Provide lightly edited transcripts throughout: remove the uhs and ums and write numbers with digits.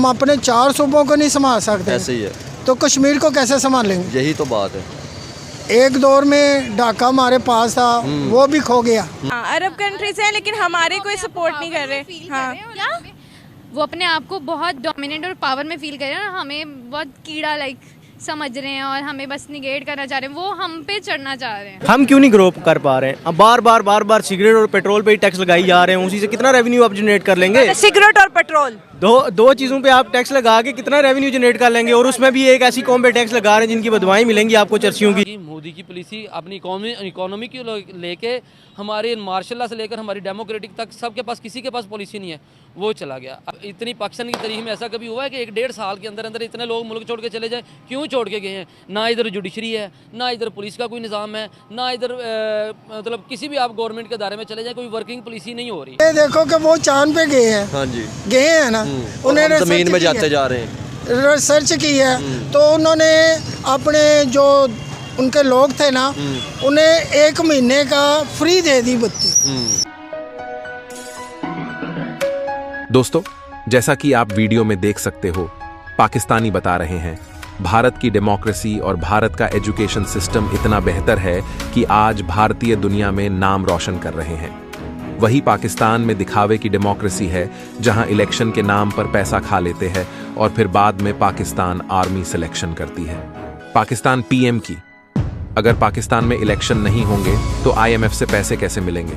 हम अपने 4 सूबों को नहीं संभाल सकते, ऐसे ही है, तो कश्मीर को कैसे संभालेंगे? यही तो बात है। एक दौर में ढाका हमारे पास था, वो भी खो गया। अरब कंट्रीज हैं लेकिन हमारे कोई सपोर्ट नहीं कर रहे। हाँ, क्या वो अपने आप को बहुत डोमिनेंट और पावर में फील कर रहे हैं ना, हमें बहुत कीड़ा समझ रहे हैं और हमें बस निगेट करना चाह रहे हैं, वो हम पे चढ़ना चाह रहे हैं। हम क्यों नहीं ग्रो कर पा रहे हैं? अब बार बार सिगरेट और पेट्रोल पे ही टैक्स लगाई जा रहे हैं, उसी से कितना रेवेन्यू आप जनरेट कर लेंगे? सिगरेट और पेट्रोल दो चीज़ों पे आप टैक्स लगा के कितना रेवेन्यू जनरेट कर लेंगे? और उसमें भी एक ऐसी कौम पे टैक्स लगा रहे हैं जिनकी बदवाएं मिलेंगी आपको चर्चियों की। मोदी की पॉलिसी अपनी इकोनॉमी की लेके हमारे मार्शल से लेकर हमारी डेमोक्रेटिक तक सबके पास, किसी के पास पॉलिसी नहीं है, वो चला गया। अब इतनी पाकिस्तान की तारीख में ऐसा कभी हुआ है कि 1-1.5 साल के अंदर अंदर इतने लोग मुल्क छोड़ के चले जाएं? क्यों छोड़ के गए हैं? ना इधर जुडिशरी है, ना इधर पुलिस का कोई निज़ाम है, ना इधर मतलब किसी भी आप गवर्नमेंट के दायरे में चले जाएं कोई वर्किंग पॉलिसी नहीं हो रही। ये देखो कि वो चांद पे गए हैं। हाँ जी, गए हैं ना, उन्होंने जमीन में जाते जा रहे हैं, रिसर्च की है, तो उन्होंने अपने जो उनके लोग थे ना, उन्हें 1 महीने का फ्री दे दी बत्ती। दोस्तों, जैसा कि आप वीडियो में देख सकते हो, पाकिस्तानी बता रहे हैं भारत की डेमोक्रेसी और भारत का एजुकेशन सिस्टम इतना बेहतर है कि आज भारतीय दुनिया में नाम रोशन कर रहे हैं। वही पाकिस्तान में दिखावे की डेमोक्रेसी है, जहां इलेक्शन के नाम पर पैसा खा लेते हैं और फिर बाद में पाकिस्तान आर्मी सिलेक्शन करती है। पाकिस्तान पीएम की, अगर पाकिस्तान में इलेक्शन नहीं होंगे तो आईएमएफ से पैसे कैसे मिलेंगे?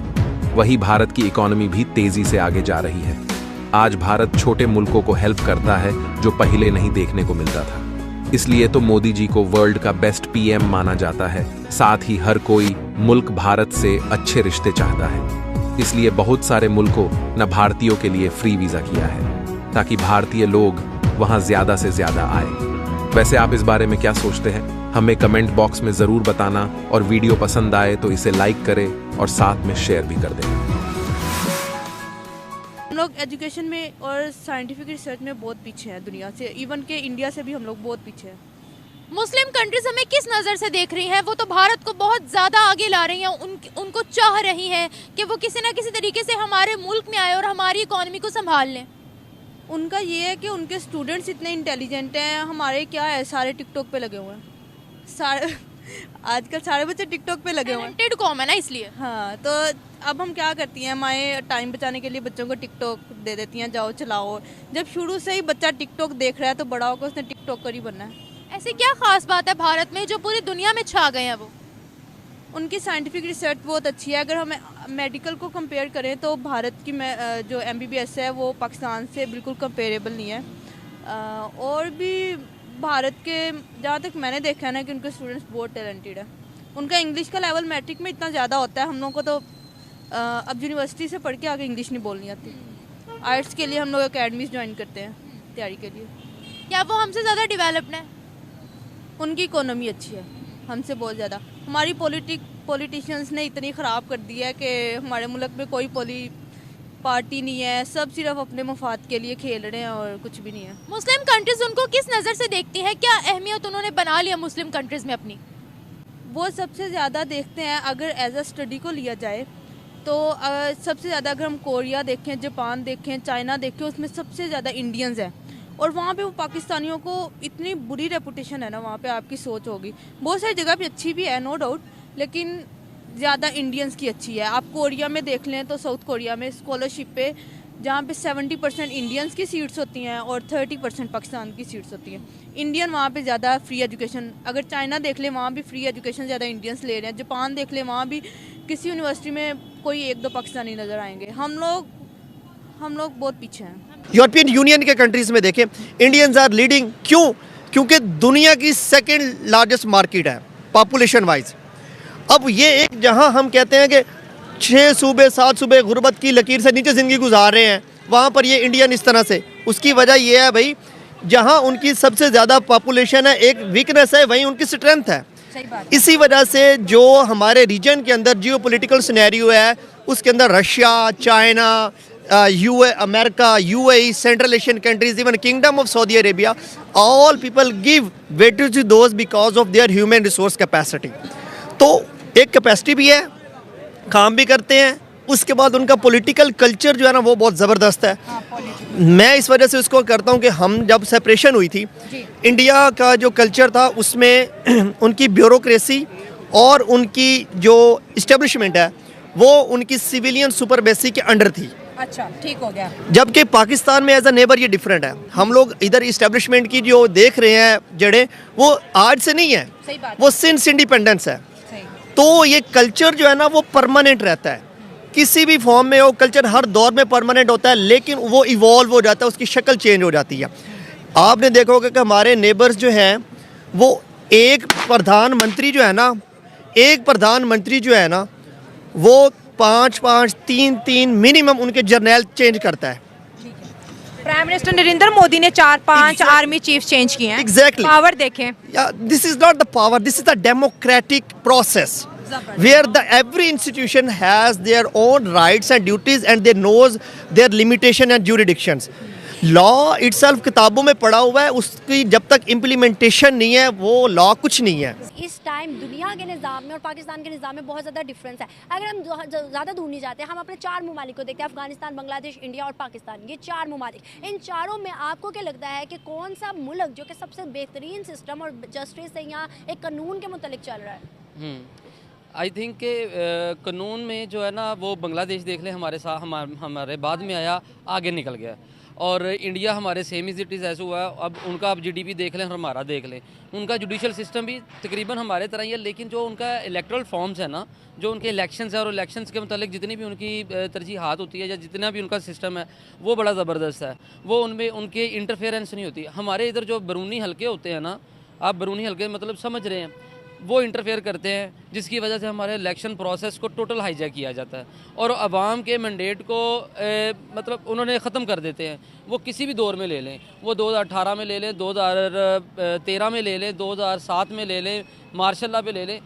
वही भारत की इकोनॉमी भी तेजी से आगे जा रही है। आज भारत छोटे मुल्कों को हेल्प करता है जो पहले नहीं देखने को मिलता था। इसलिए तो मोदी जी को वर्ल्ड का बेस्ट पीएम माना जाता है। साथ ही हर कोई मुल्क भारत से अच्छे रिश्ते चाहता है। इसलिए बहुत सारे मुल्कों ने भारतीयों के लिए फ्री वीजा किया है ताकि भारतीय लोग वहां ज्यादा से ज्यादा आए। वैसे आप इस बारे में क्या सोचते हैं? हमें कमेंट बॉक्स में जरूर बताना, और वीडियो पसंद आए तो इसे लाइक करें और साथ में शेयर भी कर दें। हम लोग एजुकेशन में और साइंटिफिक रिसर्च में बहुत पीछे हैं दुनिया से, इवन के इंडिया से भी हम लोग बहुत पीछे हैं। मुस्लिम कंट्रीज हमें किस नज़र से देख रही हैं? वो तो भारत को बहुत ज़्यादा आगे ला रही हैं, उनको चाह रही हैं कि वो किसी ना किसी तरीके से हमारे मुल्क में आए और हमारी इकोनॉमी को संभाल लें। उनका ये है कि उनके स्टूडेंट्स इतने इंटेलिजेंट हैं, हमारे क्या है, सारे टिकटॉक पे लगे हुए हैं। आजकल सारे बच्चे टिकटॉक पे लगे हुए हैं, टैलेंटेड कौम है ना, इसलिए। हाँ, तो अब हम क्या करती हैं, माएँ टाइम बचाने के लिए बच्चों को टिकटॉक दे देती हैं, जाओ चलाओ। जब शुरू से ही बच्चा टिकटॉक देख रहा है तो बड़ा होकर उसने टिकटॉकर ही बनना है। ऐसी क्या खास बात है भारत में जो पूरी दुनिया में छा गए हैं? वो उनकी साइंटिफिक रिसर्च बहुत अच्छी है। अगर हम मेडिकल को कंपेयर करें तो भारत की जो MBBS है वो पाकिस्तान से बिल्कुल कंपेरेबल नहीं है। और भी भारत के जहाँ तक मैंने देखा है ना कि उनके स्टूडेंट्स बहुत टैलेंटेड है। उनका इंग्लिश का लेवल मैट्रिक में इतना ज़्यादा होता है, हम लोगों को तो अब यूनिवर्सिटी से पढ़ के आगे इंग्लिश नहीं बोलनी आती। आर्ट्स के लिए हम लोग अकेडमीज ज्वाइन करते हैं तैयारी के लिए। क्या वो हमसे ज़्यादा डेवलप्ड है? उनकी इकोनॉमी अच्छी है हमसे बहुत ज़्यादा। हमारी पॉलिटिशियंस ने इतनी ख़राब कर दी है कि हमारे मुल्क में कोई पार्टी नहीं है, सब सिर्फ अपने मफाद के लिए खेल रहे हैं और कुछ भी नहीं है। मुस्लिम कंट्रीज उनको किस नज़र से देखती हैं? क्या अहमियत उन्होंने बना लिया मुस्लिम कंट्रीज में अपनी? वो सबसे ज़्यादा देखते हैं, अगर एज अ स्टडी को लिया जाए तो सबसे ज़्यादा अगर हम कोरिया देखें, जापान देखें, चाइना देखें, उसमें सबसे ज़्यादा इंडियंस हैं। और वहाँ पे वो पाकिस्तानियों को इतनी बुरी रेपुटेशन है ना, वहाँ पे आपकी सोच होगी। बहुत सारी जगह पे अच्छी भी है, नो डाउट, लेकिन ज़्यादा इंडियंस की अच्छी है। आप कोरिया में देख लें तो साउथ कोरिया में स्कॉलरशिप पे जहाँ पे 70% इंडियंस की सीट्स होती हैं और 30% पाकिस्तान की सीट्स होती हैं। इंडियन वहाँ पे ज़्यादा फ्री एजुकेशन, अगर चाइना देख लें वहाँ भी फ्री एजुकेशन ज़्यादा इंडियंस ले रहे हैं। जापान देख लें वहाँ भी किसी यूनिवर्सिटी में कोई 1-2 पाकिस्तानी नज़र आएंगे। हम लोग बहुत पीछे हैं। यूरोपियन यूनियन के कंट्रीज़ में देखें, इंडियंस आर लीडिंग। क्यों? क्योंकि दुनिया की सेकंड लार्जेस्ट मार्केट है पॉपुलेशन वाइज। अब ये एक जहां हम कहते हैं कि 6 सूबे 7 सूबे गुर्बत की लकीर से नीचे ज़िंदगी गुजार रहे हैं, वहाँ पर ये इंडियन इस तरह से, उसकी वजह ये है भाई, जहाँ उनकी सबसे ज़्यादा पॉपुलेशन है, एक वीकनेस है, वहीं उनकी स्ट्रेंथ है। इसी वजह से जो हमारे रीजन के अंदर जियो पोलिटिकल सिनेरियो है, उसके अंदर Russia, China, America, UAE, central Asian countries, even kingdom of Saudi Arabia, all people give weightage to those because of their human resource capacity. तो एक कैपेसिटी भी है, काम भी करते हैं, उसके बाद उनका पॉलिटिकल कल्चर जो है ना वो बहुत ज़बरदस्त है। मैं इस वजह से उसको करता हूँ कि हम जब सेपरेशन हुई थी, इंडिया का जो कल्चर था उसमें उनकी ब्यूरोक्रेसी और उनकी जो इस्टेब्लिशमेंट है वो उनकी सिविलियन सुपर बेसी के अंडर थी। अच्छा, ठीक हो गया। जबकि पाकिस्तान में एज अ नेबर ये डिफरेंट है। हम लोग इधर इस्टेब्लिशमेंट की जो देख रहे हैं जड़ें, वो आज से नहीं है, सही बात, वो सिंस इंडिपेंडेंस है। सही। तो ये कल्चर जो है ना वो परमानेंट रहता है, किसी भी फॉर्म में वो कल्चर हर दौर में परमानेंट होता है, लेकिन वो इवॉल्व हो जाता है, उसकी शक्ल चेंज हो जाती है। आपने देखा होगा कि हमारे नेबर्स जो हैं वो एक प्रधानमंत्री जो है ना वो 5-5, 3-3 मिनिमम उनके जर्नल चेंज करता है। प्राइम मिनिस्टर नरेंद्र मोदी ने 4-5 आर्मी चीफ चेंज किए हैं। Exactly. पावर देखें। This is not the power, this is the democratic process where every institution has their own rights and duties and they knows their limitation and jurisdictions. Law itself किताबों में पढ़ा हुआ है, उसकी जब तक इम्प्लीमेंटेशन नहीं है वो लॉ कुछ नहीं है। इस टाइम दुनिया के निज़ाम में और पाकिस्तान के निज़ाम में बहुत ज़्यादा डिफरेंस है। अगर हम ज़्यादा दूर नहीं जाते, हम अपने 4 ममालिक को देखते हैं, अफगानिस्तान, बांग्लादेश, इंडिया और पाकिस्तान, ये 4 ममालिक। इन चारों में आपको क्या लगता है कि कौन सा मुल्क जो कि सबसे बेहतरीन सिस्टम और जस्टिस से या एक कानून के मुतालिक चल रहा है? आई थिंक के कानून में जो है ना वो बांग्लादेश देख लें, हमारे साथ हमारे बाद में आया, आगे निकल गया, और इंडिया हमारे सेम इज इट इज़ ऐसा हुआ है। अब उनका आप जीडीपी देख लें और हमारा देख लें, उनका जुडिशल सिस्टम भी तकरीबन हमारे तरह ही है, लेकिन जो उनका इलेक्टोरल फॉर्म्स है ना, जो उनके इलेक्शंस है और इलेक्शंस के मतलब जितनी भी उनकी तरजीहात होती है या जितना भी उनका सिस्टम है वो बड़ा ज़बरदस्त है। वो उनमें उनके इंटरफेरेंस नहीं होती। हमारे इधर जो बैरूनी हल्के होते हैं ना, आप बैरूनी हल्के मतलब समझ रहे हैं, वो इंटरफेयर करते हैं, जिसकी वजह से हमारे इलेक्शन प्रोसेस को टोटल हाईजैक किया जाता है और आवाम के मैंडेट को मतलब उन्होंने ख़त्म कर देते हैं। वो किसी भी दौर में ले लें, वो 2018 में ले लें, 2013 में ले लें, 2007 में ले लें, मार्शल लॉ पे ले लें,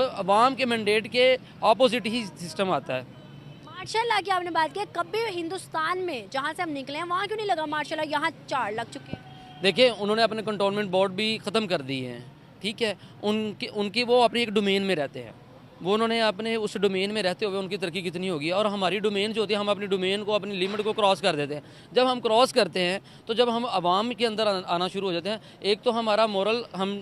आवाम के मैंडेट के ऑपोजिट ही सिस्टम आता है। मार्शल लॉ की आपने बात की, कभी हिंदुस्तान में जहाँ से हम निकले हैं वहाँ क्यों नहीं लगा मार्शल लॉ? यहाँ 4 लग चुके हैं। देखिए, उन्होंने अपने कंटोनमेंट बोर्ड भी ख़त्म कर दिए हैं, ठीक है। उनकी वो अपनी एक डोमेन में रहते हैं, वो उन्होंने अपने उस डोमेन में रहते हुए उनकी तरक्की कितनी होगी। और हमारी डोमेन जो होती है, हम अपनी डोमेन को, अपनी लिमिट को क्रॉस कर देते हैं। जब हम क्रॉस करते हैं तो जब हम आवाम के अंदर आना शुरू हो जाते हैं, एक तो हमारा मोरल हम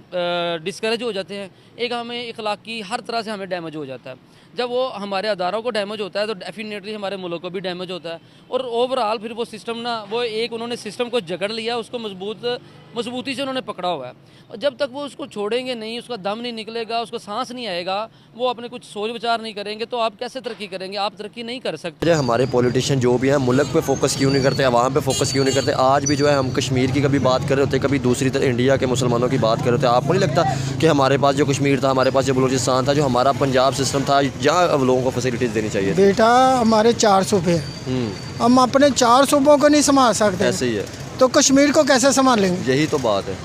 डिस्करेज हो जाते हैं, एक हमें इखलाकी हर तरह से हमें डैमेज हो जाता है। जब वो हमारे अदारों को डैमेज होता है तो डेफिनेटली हमारे मुल्क को भी डैमेज होता है। और ओवरऑल फिर वो सिस्टम ना, वो एक उन्होंने सिस्टम को जकड़ लिया, उसको मजबूती से उन्होंने पकड़ा हुआ है, और जब तक वो उसको छोड़ेंगे नहीं, उसका दम नहीं निकलेगा, उसको सांस नहीं आएगा, वो अपने कुछ सोच विचार नहीं करेंगे, तो आप कैसे तरक्की करेंगे? आप तरक्की नहीं कर सकते। हमारे पॉलिटिशियन जो भी हैं मुल्क पे फोकस क्यों नहीं करते, आवाम पे फोकस क्यों नहीं करते? आज भी जो है हम कश्मीर की कभी बात कर रहे होते, कभी दूसरी तरफ इंडिया के मुसलमानों की बात कर रहे होते। आपको नहीं लगता कि हमारे पास जो कश्मीर था, हमारे पास जो बलूचिस्तान था, जो हमारा पंजाब सिस्टम था, जहाँ अब लोगों को फैसिलिटीज़ देनी चाहिए? बेटा, हमारे 4 सूबे हैं, हम अपने 4 सूबों को नहीं संभाल सकते। ऐसे ही है, तो कश्मीर को कैसे संभालेंगे? यही तो बात है।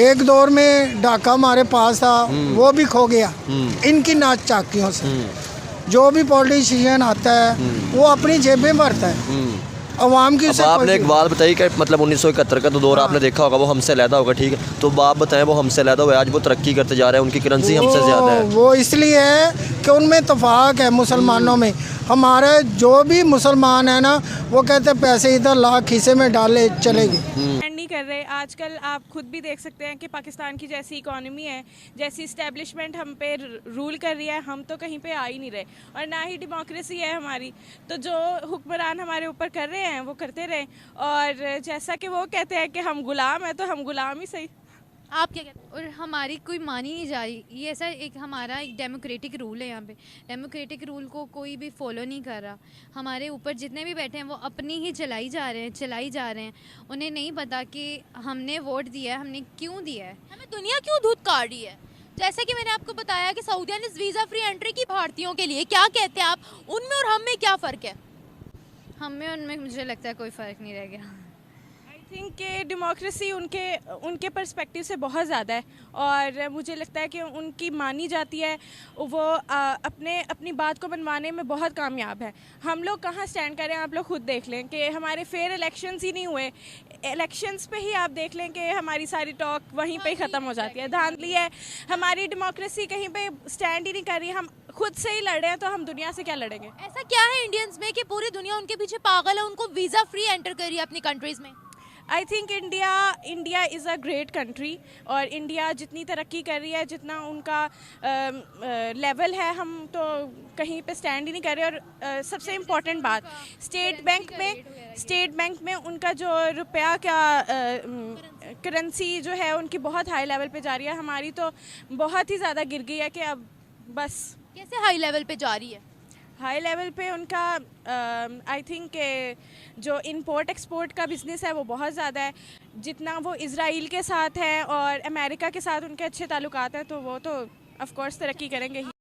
एक दौर में ढाका हमारे पास था, वो भी खो गया इनकी नाच चाकियों से। जो भी पॉलिटिशियन आता है वो अपनी जेबें भरता है, अवाम की। आपने एक बात बताई कि मतलब 1971 का तो दौर आपने देखा होगा, वो हमसे अलहदा होगा, ठीक है, तो आप बताएं वो हमसे अलहदा हुआ, आज वो तरक्की करते जा रहे हैं, उनकी करेंसी हमसे ज़्यादा है। वो इसलिए है कि उनमें इत्तेफाक है मुसलमानों में। हमारे जो भी मुसलमान है ना, वो कहते हैं पैसे इधर ला खीसे में डाले चलेगी। नहीं कर रहे। आजकल आप खुद भी देख सकते हैं कि पाकिस्तान की जैसी इकोनॉमी है, जैसी इस्टेब्लिशमेंट हम पे रूल कर रही है, हम तो कहीं पे आ ही नहीं रहे, और ना ही डेमोक्रेसी है हमारी। तो जो हुक्मरान हमारे ऊपर कर रहे हैं वो करते रहे, और जैसा कि वो कहते हैं कि हम गुलाम हैं, तो हम गुलाम ही सही। आप क्या कहते हैं? और हमारी कोई मानी नहीं जा रही। ये ऐसा एक हमारा एक डेमोक्रेटिक रूल है, यहाँ पे डेमोक्रेटिक रूल को कोई भी फॉलो नहीं कर रहा। हमारे ऊपर जितने भी बैठे हैं वो अपनी ही चलाई जा रहे हैं। उन्हें नहीं पता कि हमने वोट दिया है, हमने क्यों दिया है, हमें दुनिया क्यों धूत काट रही है। जैसे कि मैंने आपको बताया कि सऊदिया ने वीज़ा फ्री एंट्री की भारतीयों के लिए, क्या कहते हैं आप, उनमें और हम में क्या फ़र्क है? हमें उनमें मुझे लगता है कोई फ़र्क नहीं रह गया। आई थिंक कि डेमोक्रेसी उनके पर्सपेक्टिव से बहुत ज़्यादा है, और मुझे लगता है कि उनकी मानी जाती है, वो अपनी बात को मनवाने में बहुत कामयाब है। हम लोग कहाँ स्टैंड करें, आप लोग खुद देख लें कि हमारे फेयर इलेक्शंस ही नहीं हुए। इलेक्शंस पे ही आप देख लें कि हमारी सारी टॉक वहीं पे ही ख़त्म हो जाती है, धांधली है। हमारी डेमोक्रेसी कहीं पे स्टैंड ही नहीं कर रही। हम खुद से ही लड़े हैं तो हम दुनिया से क्या लड़ेंगे। ऐसा क्या है इंडियंस में कि पूरी दुनिया उनके पीछे पागल है, उनको वीज़ा फ्री एंटर करिए अपनी कंट्रीज़ में? I think India is a great country, और इंडिया जितनी तरक्की कर रही है, जितना उनका लेवल है, हम तो कहीं पे स्टैंड ही नहीं कर रहे। और सबसे इम्पोर्टेंट बात, स्टेट बैंक में उनका जो रुपया का करेंसी जो है उनकी बहुत हाई लेवल पे जा रही है, हमारी तो बहुत ही ज़्यादा गिर गई है कि अब बस। कैसे हाई लेवल पे जा रही है? हाई लेवल पे उनका आई थिंक जो इंपोर्ट एक्सपोर्ट का बिज़नेस है वो बहुत ज़्यादा है। जितना वो इज़राइल के साथ है और अमेरिका के साथ उनके अच्छे ताल्लुकात हैं, तो वो तो ऑफ कोर्स तरक्की करेंगे ही।